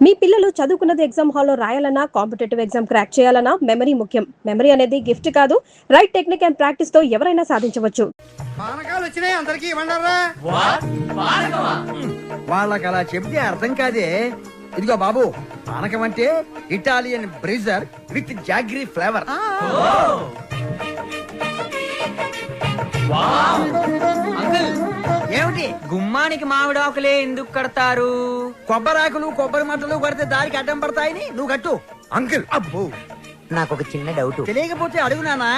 మీ పిల్లలు చదువుకున్నది ఎగ్జామ్ హాల్లో రాయాలన్నా కాంపిటేటివ్ ఎగ్జామ్ క్రాక్ చేయాలన్నా మెమరీ ముఖ్యం. మెమరీ అనేది గిఫ్ట్ కాదు, రైట్ టెక్నిక్ అండ్ ప్రాక్టీస్ తో ఎవరైనా సాధించవచ్చు. పానకాలు వచ్చినాయి, అందరికీ ఇవ్వండారా. వాళ్ళకి అలా చెప్తే అర్థం కాదే. ఇదిగో బాబు, పానకం అంటే Italian Brezza with jaggery flavour. ఏమిటి గుమ్మానికి మామిడాకులే ఎందుకు కడతారు? కొబ్బరాకులు కొబ్బరి మంటలు కొడితే దారికి అడ్డం పడతాయని నువ్వు కట్టు. అంకుల్, అబ్బో నాకు ఒక చిన్న డౌట్. తెలియకపోతే అడుగు నానా.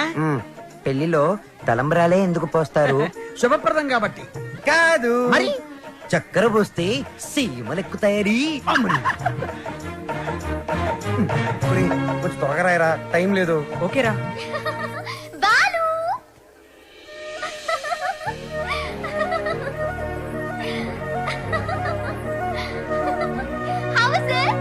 పెళ్లిలో తలంబ్రాలే ఎందుకు పోస్తారు? శుభప్రదం కాబట్టి. కాదు మరి చక్కెర పోస్తే సీమలెక్కుతాయని. కొంచెం త్వరగా రాయరా, టైం లేదు. ఓకేరా. Balu How is it?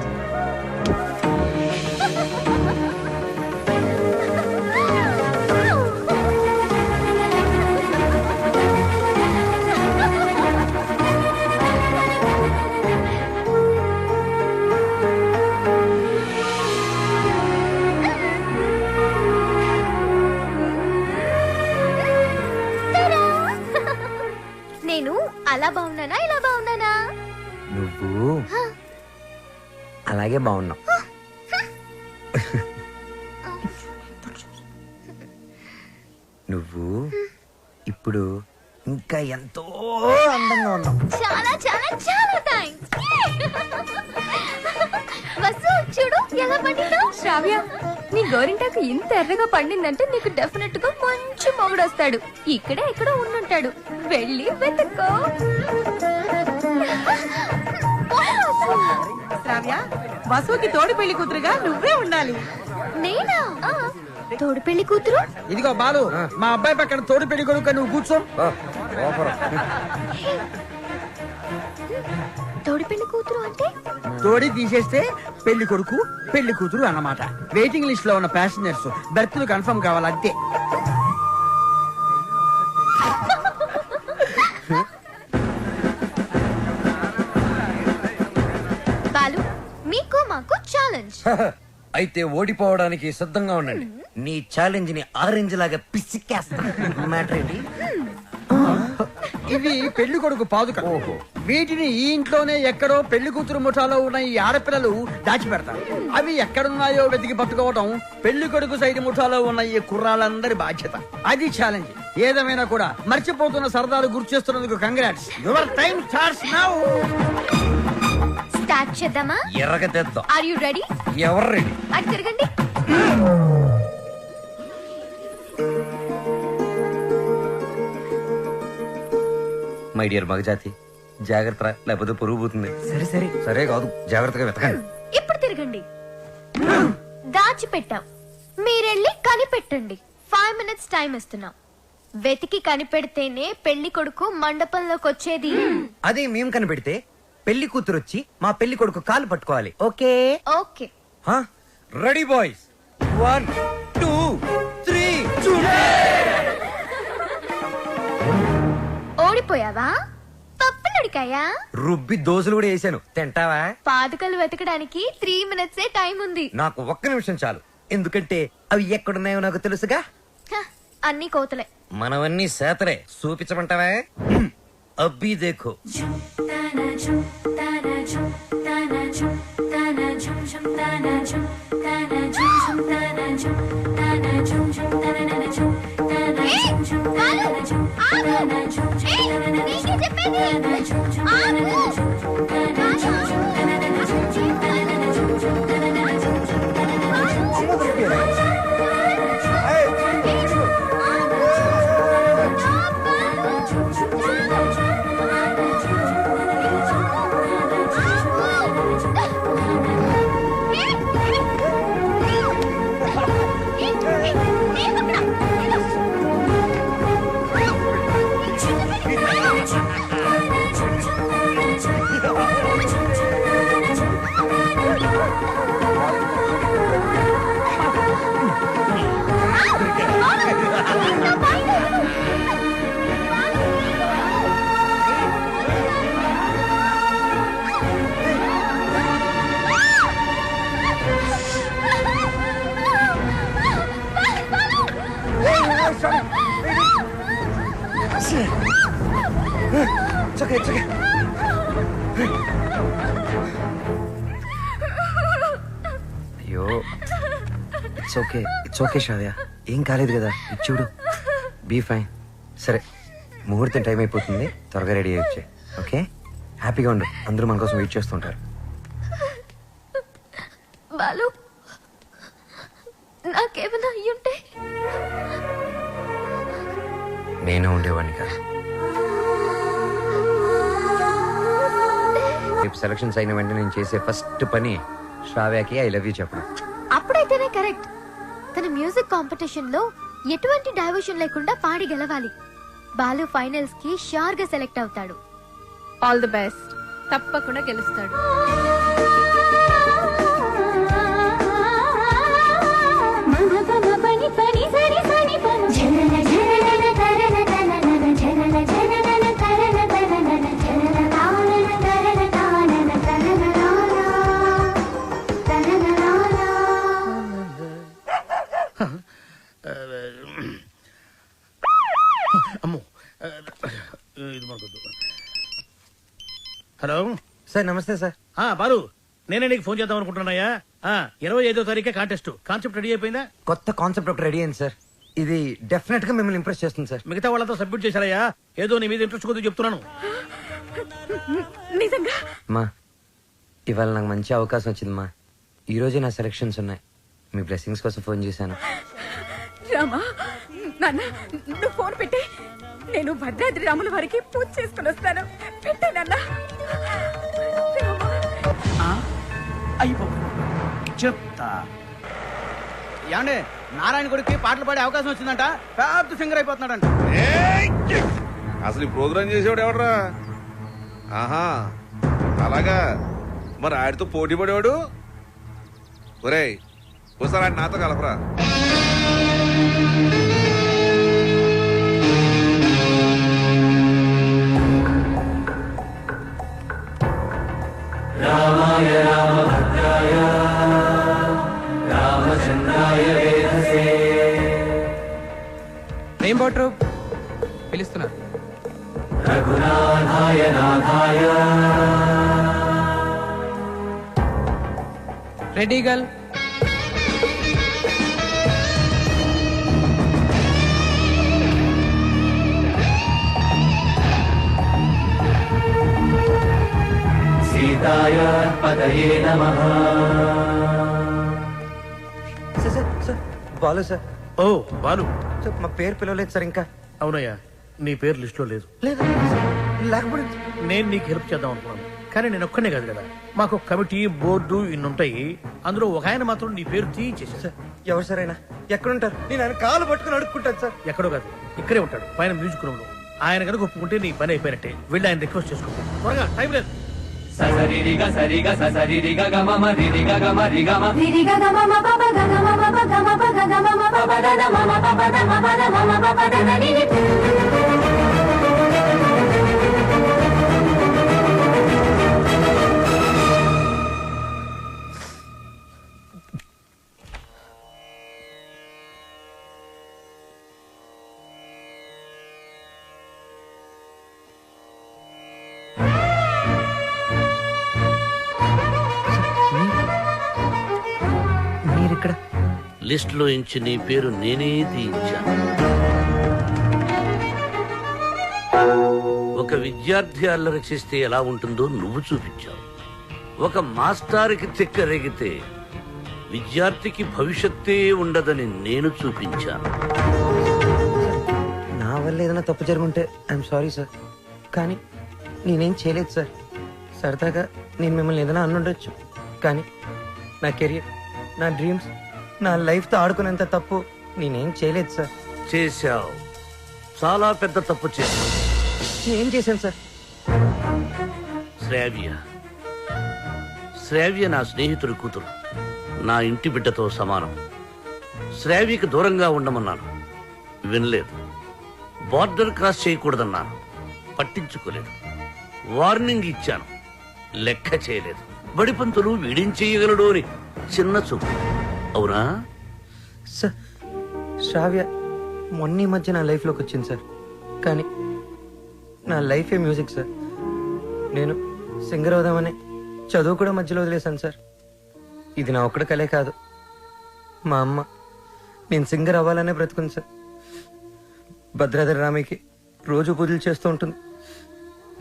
నేను అలా బాగున్నానా ఇలా బాగున్నానా? నువ్వు అలాగే బాగున్నావు. నువ్వు ఇప్పుడు ఇంకా ఎంతో అందంగా ఉన్నావు. చాలా చాలా చాలా థాంక్స్. వసు చూడు ఎలా పండిందో. శ్రావ్య, నీ గోరింటాకు ఇంత ఎర్రగా పండిందంటే నీకు డెఫినెట్ గా మంచి మొగుడు వస్తాడు. ఇక్కడే ఎక్కడో ఉండుంటాడు, వెళ్ళి వెతుక్కో. శ్రావ్య, వసుకి తోడు పెళ్లి కూతురుగా నువ్వే ఉండాలి. నేనా? తోడు పెళ్లి కూతురు? ఇదిగో బాలు, మా అబ్బాయి పక్కన తోడు పెళ్లి కొడుకు నువ్వు కూర్చో. తోడు పెళ్లి కూతురు అంటే తోడి తీసేస్తే పెళ్లి కొడుకు పెళ్లి కూతురు అన్నమాట. వెయిటింగ్ లిస్ట్ లో ఉన్న ప్యాసింజర్స్ బెర్త్లు కన్ఫర్మ్ కావాలి అంతే. బాలు, మీకు మాకు ఛాలెంజ్. అయితే ఓడిపోవడానికి సిద్ధంగా ఉండండి. నీ ఛాలెంజ్ ని ఆరెంజ్ లాగా పిసికేస్తా. మ్యాటర్ ఏంటి? ఇవి పెళ్లి కొడుకు పాదుక. వీటిని ఈ ఇంట్లోనే ఎక్కడో పెళ్లి కూతురు ముఠాలో ఉన్న ఈ ఆడపిల్లలు దాచిపెడతారు. అవి ఎక్కడున్నాయో వెతికి పట్టుకోవడం పెళ్లి కొడుకు సైడ్ ముఠాలో ఉన్న ఈ కుర్రాళ్ళందరి బాధ్యత. అది ఛాలెంజ్. ఏదేమైనా కూడా మర్చిపోతున్న సరదాలు గుర్తు చేస్తున్నందుకు congrats. Your time starts now. Start చేద్దామా? ఎర్రగా తెద్దాం. Are you ready? ఎవరు రెడీ? అటు తిరగండి. మై డియర్ మగజాతి, జాగ్రత్త, లేకపోతే పురుగు పోతుంది. సరే సరే సరే కాదు, జాగ్రత్తగా వెతకండి. ఇప్పుడు తిరగండి. దాచిపెట్టాం, మీరెళ్ళి కనిపెట్టండి. 5 minutes టైం ఇస్తున్నాం. వెతికి కనిపెడితేనే పెళ్లి కొడుకు మండపంలోకి వచ్చేది. అదే మేము కనిపెడితే పెళ్లి కూతురు వచ్చి మా పెళ్లి కొడుకు కాలు పట్టుకోవాలి. ఓకే? ఓకే. Ready boys, 1 2 3. ఓడిపోయావా? పప్పులడికాయా? రుబ్బి దోశలు కూడా వేసాను, తింటావా? పాదుకలు వెతకడానికి 3 minutes టైం ఉంది. నాకు ఒక్క నిమిషం చాలు, ఎందుకంటే అవి ఎక్కడున్నాయో నాకు తెలుసుగా. హ, అన్ని కోతలే. మనవన్నీ సేతలే, చూపించమంటావా? అబ్బి దేఖో. ఏయ్, బాలు, ఆగు. ఏయ్, నీకే చెప్పేది. ఆగు. okay, it's okay. అయ్యో ఇట్స్ ఓకే శ్రావ్య, ఏం కాలేదు కదా, చూడు బీ ఫైన్. సరే ముహూర్తం టైం అయిపోతుంది, త్వరగా రెడీ అయ్యొచ్చే. ఓకే, హ్యాపీగా ఉండు, అందరూ మన కోసం వెయిట్ చేస్తుంటారు. బాలు నాకేమైనా అయ్యుంటే నేను ఉండేవాడిని కాదు. రేపు సెలక్షన్స్ అయిన వెంటనే నేను చేసే ఫస్ట్ పని శ్రావ్యకి ఐ లవ్ యూ చెప్పడం. అప్పుడైతేనే కరెక్ట్. తన మ్యూజిక్ కాంపిటీషన్ లో ఎటువంటి డైవర్షన్ లేకుండా పాడి గెలవాలి. బాలు ఫైనల్స్ కి షూర్ గా సెలెక్ట్ అవుతాడు. ఆల్ ది బెస్ట్, తప్పకుండా గెలుస్తాడు. అమ్మో ఇది మనకొద్దు. హలో సార్ నమస్తే సార్. బాలు, నేనే నీకు ఫోన్ చేద్దాం అనుకుంటున్నాయా. 25వ తారీఖే కాంటెస్ట్. కాన్సెప్ట్ రెడీ అయిపోయిందా? కొత్త కాన్సెప్ట్ ఒకటి రెడీ అయింది సార్. ఇది డెఫినెట్ గా మిమ్మల్ని ఇంప్రెస్ చేస్తుంది సార్. మిగతా వాళ్ళతో సబ్మిట్ చేశారయ్యా. ఏదో నీ మీద ఇంట్రెస్ట్ కొద్దిగా చెప్తున్నాను. నిజంగా మా ఇవాళ నాకు మంచి అవకాశం వచ్చింది మా. ఈ రోజే నా సెలక్షన్స్ ఉన్నాయి. మీ బ్లెస్సింగ్స్ కోసం ఫోన్ చేశాను. రామా, నాన్న నువ్వు ఫోన్ పెట్టి, నేను భద్రాద్రి రాముల వారికి పూజ చేసుకుని వస్తాను. పెట్టే నాన్న. అయిపో చెప్తా. ఏమండే, నారాయణ గుడికి పాటలు పాడే అవకాశం వచ్చిందంట. పెద్ద సింగర్ అయిపోతున్నాడంట. అసలు ఈ ప్రోగ్రామ్ చేసేవాడు ఎవడరా? ఆహా, అలాగా. మరి ఆడితో పోటీ పడేవాడు. ఒరేయ్, ఒకసారి ఆడి నాతో కలపరా. రామాయ రామభద్రాయ రామచంద్రాయ వేధసే. రెయిన్బో ట్రూప్ పిలుస్తున్నారు. రఘునాథాయ నాథాయ. Ready girl. సీతాయ పదయే నమః. Sir sir sir Balu sir. ఓ బాలు, సార్ మా పేరు పిలవలేదు సార్ ఇంకా. అవునయ్యా, నీ పేరు లిస్ట్ లో లేదు. లేదు లేకపోతే నేను నీకు హెల్ప్ చేద్దాం అనుకున్నాను, కానీ నేను ఒక్కనే కాదు కదా. మాకు కమిటీ, బోర్డు ఇన్ని ఉంటాయి. అందులో ఒక ఆయన మాత్రం నీ పేరు తీయించేసా. సార్ ఎవరు సార్ అయినా ఎక్కడుంటారు? నేను ఆయన కాలు పట్టుకుని అడుక్కుంటాను సార్. ఎక్కడో కాదు, ఇక్కడే ఉంటాడు, పైన మ్యూజిక్ రూమ్ లో. ఆయన కనుక ఒప్పుకుంటే నీ పని అయిపోయినట్టే. వెళ్ళి ఆయన రిక్వెస్ట్ చేసుకో. త్వరగా, టైం లేదు. ససరిరిగ సరిగ ససరిరిగ గమమ రిరిగ గమ రిగమ. మీరిక్కడ లిస్ట్ లో ఇంచి నీ పేరు నేనే తీయించాను. ఒక విద్యార్థి అల్లరి చేస్తే ఎలా ఉంటుందో నువ్వు చూపించావు. ఒక మాస్టారికి తిక్కరేగితే విద్యార్థికి భవిష్యత్తే ఉండదని నేను చూపించాను. నా వల్ల ఏదైనా తప్పు జరుగుంటే ఐఎమ్ సారీ సార్, కానీ నేనేం చేయలేదు సార్. సరదాగా నేను మిమ్మల్ని ఏదైనా అనుండొచ్చు, కానీ నా కెరియర్, నా డ్రీమ్స్, నా లైఫ్తో ఆడుకునేంత తప్పు నేనేం చేయలేదు సార్. చేశావు, చాలా పెద్ద తప్పు చేశావు. ఏం చేశాను సార్? శ్రావ్య నా స్నేహితుడి కూతురు, నా ఇంటి బిడ్డతో సమానం. శ్రావ్యకి దూరంగా ఉండమన్నాను, వినలేదు. బార్డర్ క్రాస్ చేయకూడదన్నాను, పట్టించుకోలేదు. వార్నింగ్ ఇచ్చాను, లెక్క చేయలేదు. బడిపంతులు వీడేం చేయగలడు అని చిన్న చూపు. అవునా సార్? శ్రావ్య మొన్న ఈ మధ్య నా లైఫ్లోకి వచ్చింది సార్, కానీ నా లైఫే మ్యూజిక్ సార్. నేను సింగర్ అవుదామని చదువు కూడా మధ్యలో వదిలేశాను సార్. ఇది నా ఒక్కడి కలే కాదు, మా అమ్మ నేను సింగర్ అవ్వాలనే బ్రతుకుంది సార్. భద్రాద్రి రామయ్యకి రోజు పూజలు చేస్తూ ఉంటుంది.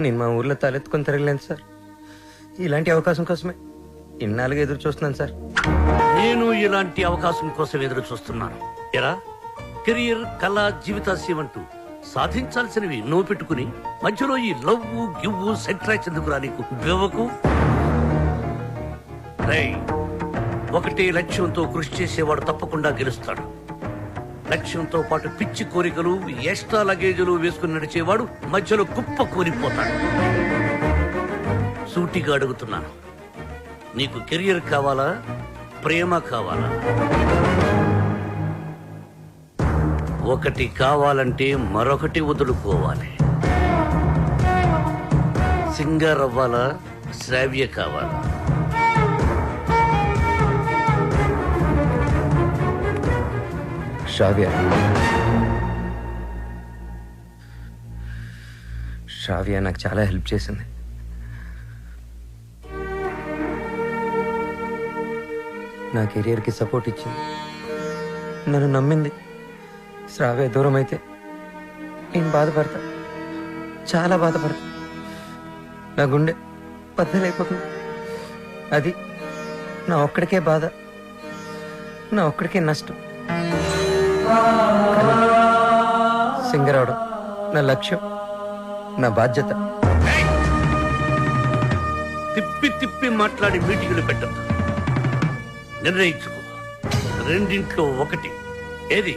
నేను మా ఊర్లో తలెత్తుకొని తిరగలేను సార్. ఇలాంటి అవకాశం కోసమే ఇన్నాళ్ళుగా ఎదురు చూస్తున్నాను సార్. నేను ఇలాంటి అవకాశం కోసం ఎదురు చూస్తున్నాను. ఎరా కెరియర్, కళ, జీవితాశయం అంటూ సాధించాల్సినవి నువ్వు పెట్టుకుని మధ్యలో ఈ లవ్వు గివ్వు సెంట్రాక్స్ ఎందుకురా నీకు బివ్వకు? రేయ్, ఒకటే లక్ష్యంతో కృషి చేసేవాడు తప్పకుండా గెలుస్తాడు. లక్ష్యంతో పాటు పిచ్చి కోరికలు, ఎక్స్ట్రా లగేజీలు వేసుకుని నడిచేవాడు మధ్యలో కుప్ప కూలిపోతాడు. సూటిగా అడుగుతున్నాను, నీకు కెరియర్ కావాలా, ప్రేమ కావాలా? ఒకటి కావాలంటే మరొకటి వదులుకోవాలి. సింగర్ అవ్వాలా, శ్రావ్య కావాలా? శ్రావ్య. శ్రావ్య నాకు చాలా హెల్ప్ చేసింది. నా కెరియర్కి సపోర్ట్ ఇచ్చింది, నన్ను నమ్మింది. శ్రావ్య దూరం అయితే నేను బాధపడతా, చాలా బాధపడతా. నా గుండె బద్దలైపోతుంది. అది నా ఒక్కడికే బాధ, నా ఒక్కడికే నష్టం. సింగర్ అవడం నా లక్ష్యం, నా బాధ్యత. తిప్పి తిప్పి మాట్లాడి మీటింగులు పెట్టద్దు. నిర్ణయించుకో, రెండింట్లో ఒకటి. ఏది,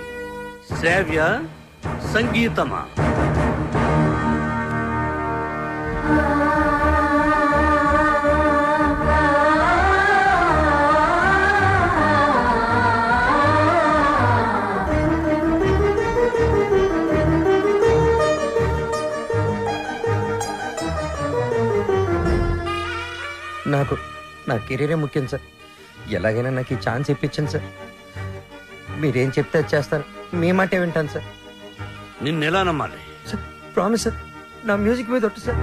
శ్రావ్య సంగీతమా? నాకు నా కెరీరే ముఖ్యం సార్. ఎలాగైనా నాకు ఈ ఛాన్స్ ఇప్పించండి సార్. మీరేం చెప్తే అది చేస్తాను, మీ మాటే వింటాను సార్. నిన్నెలా నమ్మాలి? సార్ ప్రామిస్ సార్, నా మ్యూజిక్ మీద ఒట్టు సార్.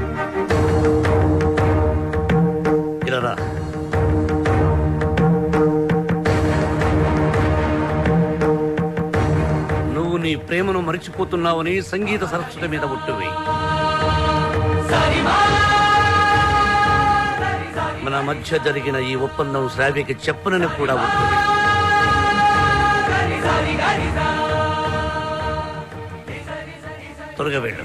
ఇలా రా. నువ్వు నీ ప్రేమను మరిచిపోతున్నావని సంగీత సరస్వతి మీద ఒట్టువి. మన మధ్య జరిగిన ఈ ఒప్పందం శ్రావ్యకి చెప్పనని కూడా ఒట్టువి. త్వరగా వెళ్ళు.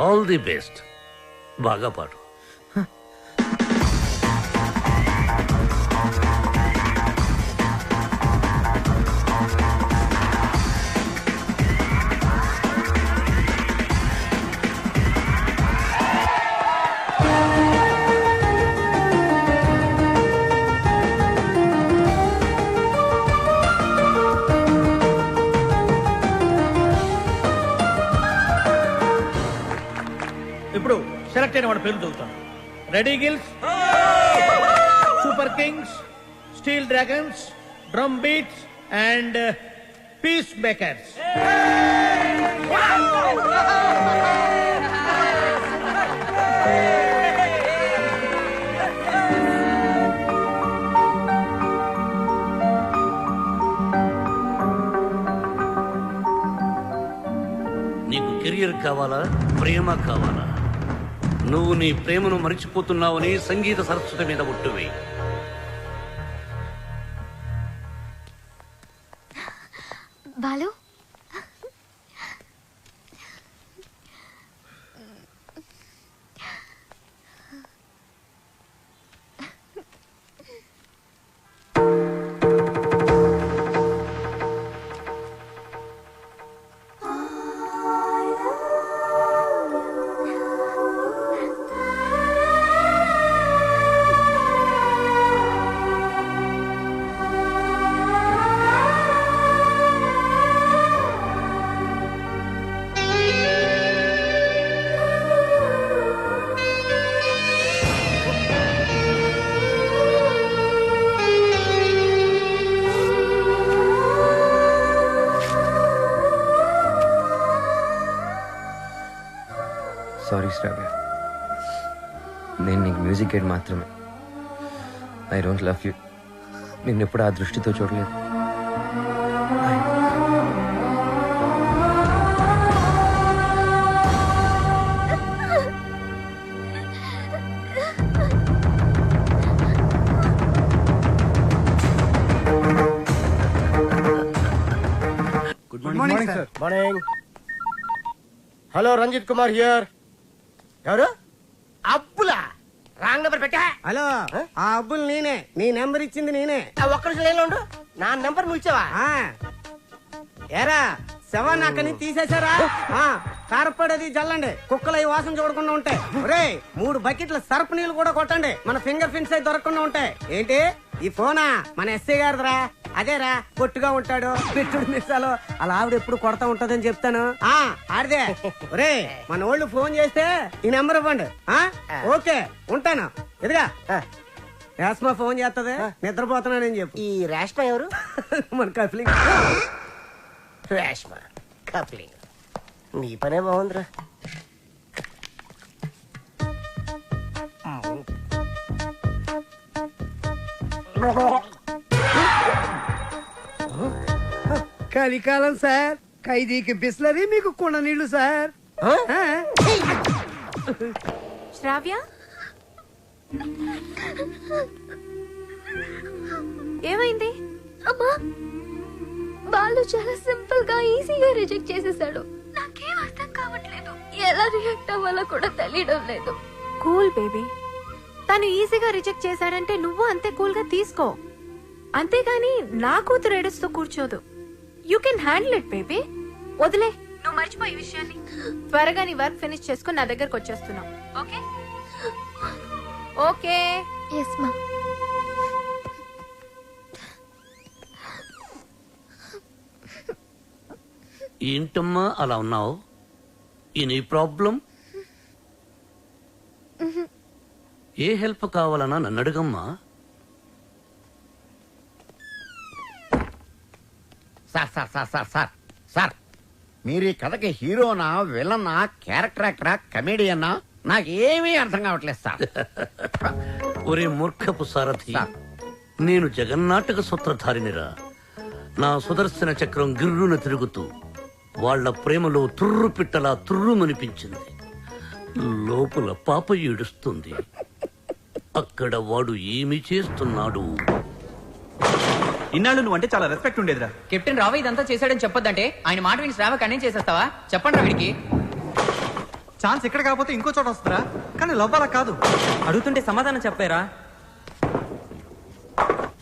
All the best. బాగా పాడు. ఇప్పుడు సెలెక్ట్ అయిన వాడి పేరు చదువుతాను. Ready gills, super kings, steel dragons, drum beats and peace makers. నీకు కెరియర్ కావాలా, ప్రేమ కావాలా? నువ్వు నీ ప్రేమను మరిచిపోతున్నావని సంగీత సరస్వతి మీద ఒట్టువి. బాలు, సారీ శ్రావ్య, నేను నీకు మ్యూజిక్ గైడ్ మాత్రమే. I don't love you. నిన్నెప్పుడు ఆ దృష్టితో చూడలేదు. Good morning sir. Morning. Hello, Ranjith Kumar here. ఎవరు? అప్పులా? రాంగ్ నెంబర్ పెట్టా. హలో, ఆ అబ్బులు నేనే. నీ నెంబర్ ఇచ్చింది నేనే. ఒక్క నిమిషం లైన్లో ఉండు. నా నెంబర్ నువ్వు ఇచ్చావా? ఏరా, శవాన్ని అక్కడి నుంచి తీసేశారా? కారపడేది జల్లండి, కుక్కలు ఈ వాసన చూడకుండా ఉంటాయి. ఒరే, 3 బకెట్ల సర్ఫ్ నీళ్ళు కూడా కొట్టండి, మన ఫింగర్ ప్రింట్స్ అయి దొరకకుండా ఉంటాయి. ఏంటి ఈ ఫోనా? మన ఎస్ఐ గారిదిరా. అదేరా, పొట్టుగా ఉంటాడు, పెట్టుడు మిస్సాలు. అలా ఆవిడ ఎప్పుడు కొడతా ఉంటదని చెప్తాను. ఆడిదే. ఒరే, మన వాళ్ళు ఫోన్ చేస్తే ఈ నెంబర్ ఇవ్వండి. ఓకే, ఉంటాను. ఎదుగా రేష్మా ఫోన్ చేస్తుంది, నిద్రపోతున్నానని చెప్పు. ఈ రేష్మా ఎవరు? మన కప్లింగ్. రేష్మా కప్లింగ్. నీ పనే బాగుందిరా. కలికాలం సార్. ఖైదీకి బిస్లరీ, మీకు కుండ నీళ్లు సార్. శ్రావ్య, ఏమైంది? అమ్మా, బాలు చాలా సింపుల్ గా ఈజీగా రిజెక్ట్ చేసేసాడు. నాకేం అర్థం కావట్లేదు, ఎలా రియాక్ట్ అవ్వాలో కూడా తెలియడం లేదు. Cool baby. తను ఈజీగా రిజెక్ట్ చేశాడంటే నువ్వు అంతే కూల్ గా తీసుకో. అంతేగాని నా కూతురు ఏడుస్తూ కూర్చోదు. You can handle it baby. వదిలే, నువ్వు మర్చిపోయి విషయాన్ని. త్వరగా నీ వర్క్ ఫినిష్ చేసుకుని నా దగ్గరకు వచ్చేస్తున్నావు. Okay okay. ఎస్ మా. ఏంటమ్మా అలా ఉన్నావు? Any problem? ఏ హెల్ప్ కావాలన్నా నన్ను అడుగమ్మా. Sir sir sir sir sir sir, మీరు ఈ కథకి హీరోనా, విలనా, క్యారెక్టర్ యాక్టరా, కమేడియన్నా, నాకేమీ అర్థం కావట్లేదు సార్. ఒరే మూర్ఖపు సారథి, నేను జగన్నాటక సూత్రధారినిరా. నా సుదర్శన చక్రం గిర్రున తిరుగుతూ వాళ్ల ప్రేమలో తుర్రు పిట్టలా తుర్రుమనిపించింది. లోపల పాప ఏడుస్తుంది. అక్కడ వాడు ఏమి చేస్తున్నాడు? ఇన్నాళ్ళు నువ్వు అంటే చాలా రెస్పెక్ట్ ఉండేదిరా. కెప్టెన్ రావు ఇదంతా చేశాడని చెప్పొద్దంటే ఆయన మాట విని శ్రావ కన్నే చేసేస్తావా? చెప్పండి రా వీడికి. ఛాన్స్ ఇక్కడ కాకపోతే ఇంకో చోట వస్తుందా? కానీ లవ్ అలా కాదు. అడుగుతుంటే సమాధానం చెప్పారా?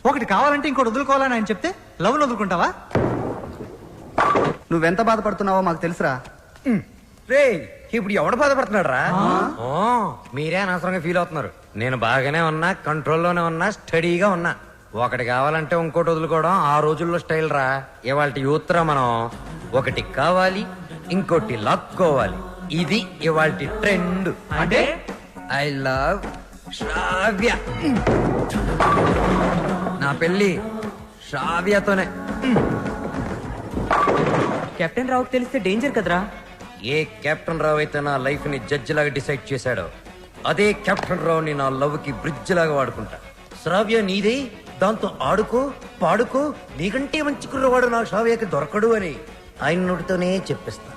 ఒకటి కావాలంటే ఇంకోటి వదులుకోవాలని ఆయన చెప్తే లవ్ వదులుకుంటావా? నువ్వెంత బాధపడుతున్నావో మాకు తెలుసురా. రే, ఇప్పుడు ఎవడు బాధపడుతున్నాడు రా? మీరే అనవసరంగా ఫీల్ అవుతున్నారు. నేను బాగానే ఉన్నా, కంట్రోల్లోనే ఉన్నా, స్టడీగా ఉన్నా. ఒకటి కావాలంటే ఇంకోటి వదులుకోవడం ఆ రోజుల్లో స్టైల్ రా. ఇవాళ యూత్ రా మనం. ఒకటి కావాలి, ఇంకోటి లాక్కోవాలి. ఇది ఇవాళ ట్రెండ్. అంటే ఐ లవ్ శ్రావ్య. నా పెళ్లి శ్రావ్యతోనే. కెప్టెన్ రావుకి తెలిస్తే డేంజర్ కదరా. ఏ కెప్టెన్ రావు అయితే నా లైఫ్ ని జడ్జి లాగా డిసైడ్ చేశాడో, అదే కెప్టెన్ రావుని నా లవ్ కి బ్రిడ్జ్ లాగా వాడుకుంటా. శ్రావ్య నీదే, దాంతో ఆడుకో, పాడుకో. నీకంటే మంచి కుర్రవాడు నా శ్రావ్యకి దొరకడు అని ఆయన నోటితోనే చెప్పిస్తా.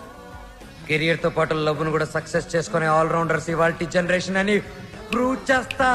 కెరియర్ తో పాటు లవ్ ను కూడా సక్సెస్ చేసుకునే ఆల్రౌండర్స్ ఇవాల్టి జనరేషన్ అని ప్రూవ్ చేస్తా.